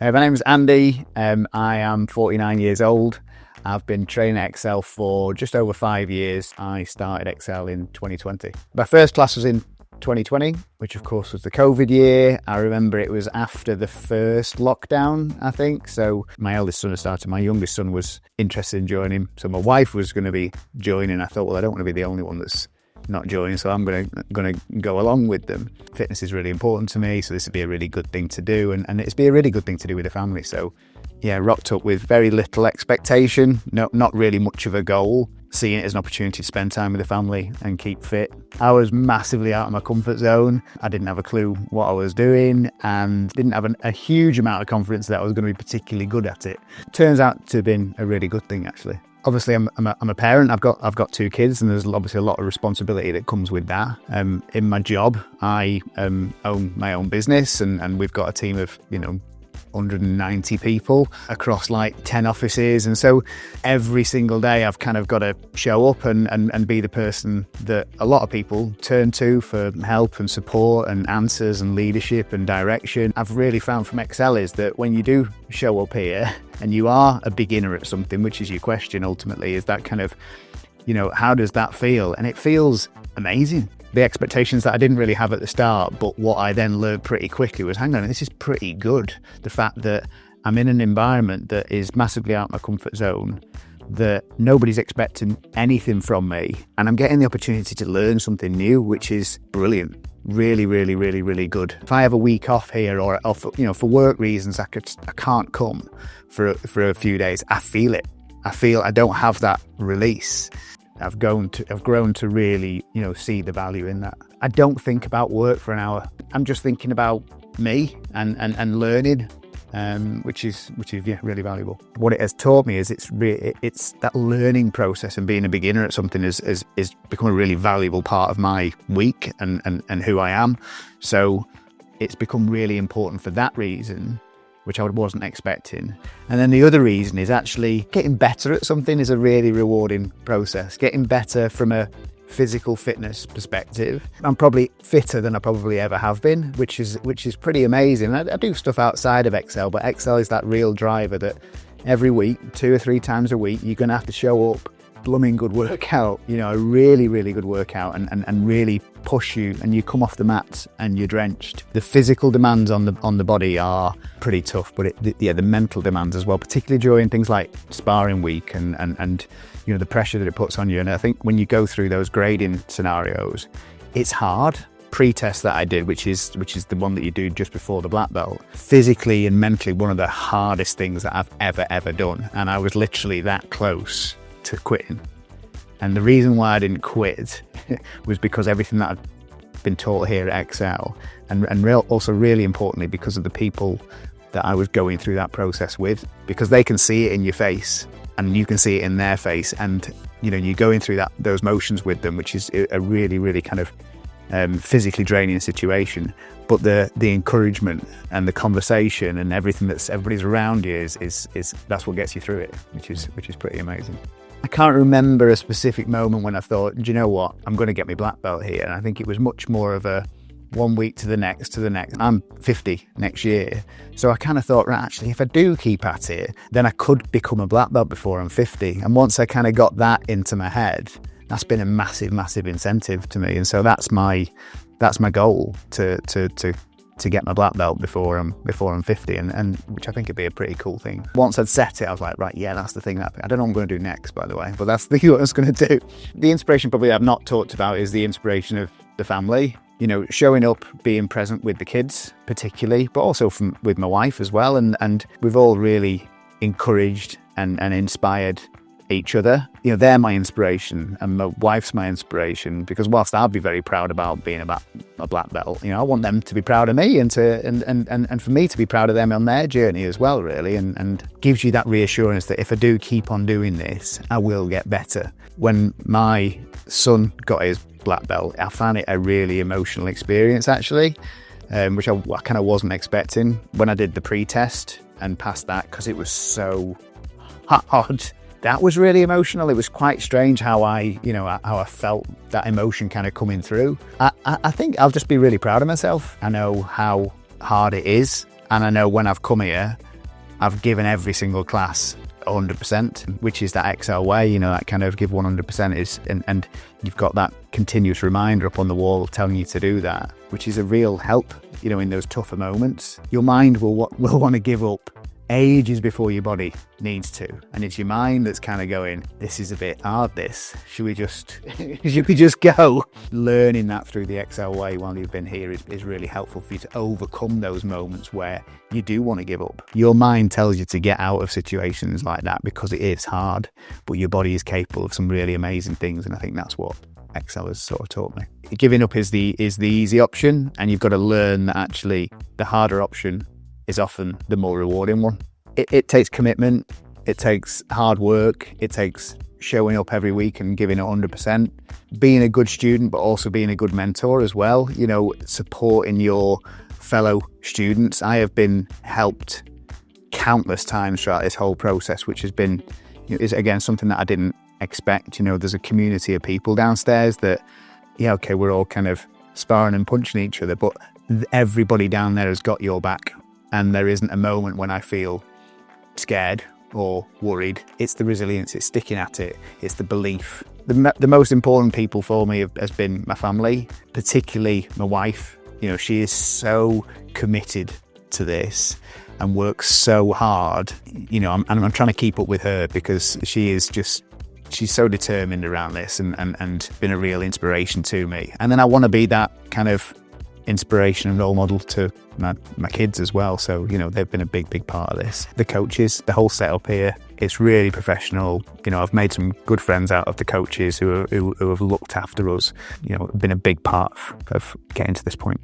My name's Andy. I am 49 years old. I've been training at Excel for just over 5 years. I started Excel in 2020. My first class was in 2020, which of course was the COVID year. I remember it was after the first lockdown, I think. So my eldest son had started. My youngest son was interested in joining. So my wife was going to be joining. I thought, well, I don't want to be the only one that's not joining, so I'm going to go along with them. Fitness is really important to me, so this would be a really good thing to do, and it'd be a really good thing to do with the family. So yeah, rocked up with very little expectation, not really much of a goal, seeing it as an opportunity to spend time with the family and keep fit. I was massively out of my comfort zone. I didn't have a clue what I was doing and didn't have a huge amount of confidence that I was going to be particularly good at it. Turns out to have been a really good thing, actually. Obviously, I'm a parent. I've got 2 kids, and there's obviously a lot of responsibility that comes with that. In my job, I own my own business, and we've got a team of 190 people across like 10 offices, and so every single day I've kind of got to show up and be the person that a lot of people turn to for help and support and answers and leadership and direction. I've really found from Excel is that when you do show up here and you are a beginner at something, which is your question ultimately, is that kind of, how does that feel? And it feels amazing. The expectations that I didn't really have at the start, but what I then learned pretty quickly was, hang on, this is pretty good. The fact that I'm in an environment that is massively out of my comfort zone, that nobody's expecting anything from me, and I'm getting the opportunity to learn something new, which is brilliant. Really, really, really, really good. If I have a week off here or for work reasons, I can't come for a few days. I feel it. I don't have that release. I've grown to really, see the value in that. I don't think about work for an hour. I'm just thinking about me and learning, which is really valuable. What it has taught me is it's that learning process, and being a beginner at something is become a really valuable part of my week and who I am. So it's become really important for that reason, which I wasn't expecting. And then the other reason is actually getting better at something is a really rewarding process. Getting better from a physical fitness perspective. I'm probably fitter than I probably ever have been, which is pretty amazing. I do stuff outside of Excel, but Excel is that real driver that every week, 2 or 3 times a week, you're going to have to show up, blooming good workout, a really, really good workout and really push you, and you come off the mat and you're drenched. The physical demands on the body are pretty tough, but the mental demands as well, particularly during things like sparring week and the pressure that it puts on you. And I think when you go through those grading scenarios, it's hard. Pre-test that I did, which is the one that you do just before the black belt, physically and mentally one of the hardest things that I've ever done, and I was literally that close to quitting. And the reason why I didn't quit was because everything that I've been taught here at Excel, and also really importantly because of the people that I was going through that process with, because they can see it in your face and you can see it in their face, and you're going through those motions with them, which is a really, really kind of physically draining situation. But the encouragement and the conversation and everything everybody's around you is that's what gets you through it, which is pretty amazing. I can't remember a specific moment when I thought, do you know what, I'm going to get my black belt here. And I think it was much more of a one week to the next. I'm 50 next year. So I kind of thought, right, actually, if I do keep at it, then I could become a black belt before I'm 50. And once I kind of got that into my head, that's been a massive, massive incentive to me. And so that's my goal to get my black belt before I'm 50, and which I think would be a pretty cool thing. Once I'd set it, I was like, right, yeah, that's the thing that I don't know what I'm going to do next, by the way, but that's the thing what I was going to do. The inspiration probably I've not talked about is the inspiration of the family. Showing up, being present with the kids particularly, but also with my wife as well, and we've all really encouraged and inspired each other. They're my inspiration, and my wife's my inspiration, because whilst I'll be very proud about being a black belt, I want them to be proud of me, and for me to be proud of them on their journey as well, really, and gives you that reassurance that if I do keep on doing this, I will get better. When my son got his black belt, I found it a really emotional experience, actually, which I kind of wasn't expecting when I did the pre-test and passed that, because it was so hard. That was really emotional. It was quite strange how I felt that emotion kind of coming through. I think I'll just be really proud of myself. I know how hard it is, and I know when I've come here, I've given every single class 100%, which is that Excel way, you know, that kind of give 100% is, and you've got that continuous reminder up on the wall telling you to do that, which is a real help, you know, in those tougher moments. Your mind will want to give up ages before your body needs to, and it's your mind that's kind of going, this is a bit hard, this, should we just go? Learning that through the Excel way while you've been here is really helpful for you to overcome those moments where you do want to give up. Your mind tells you to get out of situations like that because it is hard, but your body is capable of some really amazing things, and I think that's what Excel has sort of taught me. Giving up is the easy option, and you've got to learn that actually the harder option is often the more rewarding one. It takes commitment, it takes hard work, it takes showing up every week and giving it 100%, being a good student, but also being a good mentor as well, you know, supporting your fellow students. I have been helped countless times throughout this whole process, which has been, you know, is again something that I didn't expect. You know, there's a community of people downstairs that, yeah, okay, we're all kind of sparring and punching each other, but everybody down there has got your back. And there isn't a moment when I feel scared or worried. It's the resilience, it's sticking at it, it's the belief. The most important people for me has been my family, particularly my wife. You know, she is so committed to this and works so hard. You know, I'm trying to keep up with her because she's so determined around this and been a real inspiration to me. And then I want to be that kind of inspiration and role model to my kids as well. So, you know, they've been a big part of this. The coaches, the whole setup here, it's really professional. You know, I've made some good friends out of the coaches who have looked after us, you know, been a big part of getting to this point.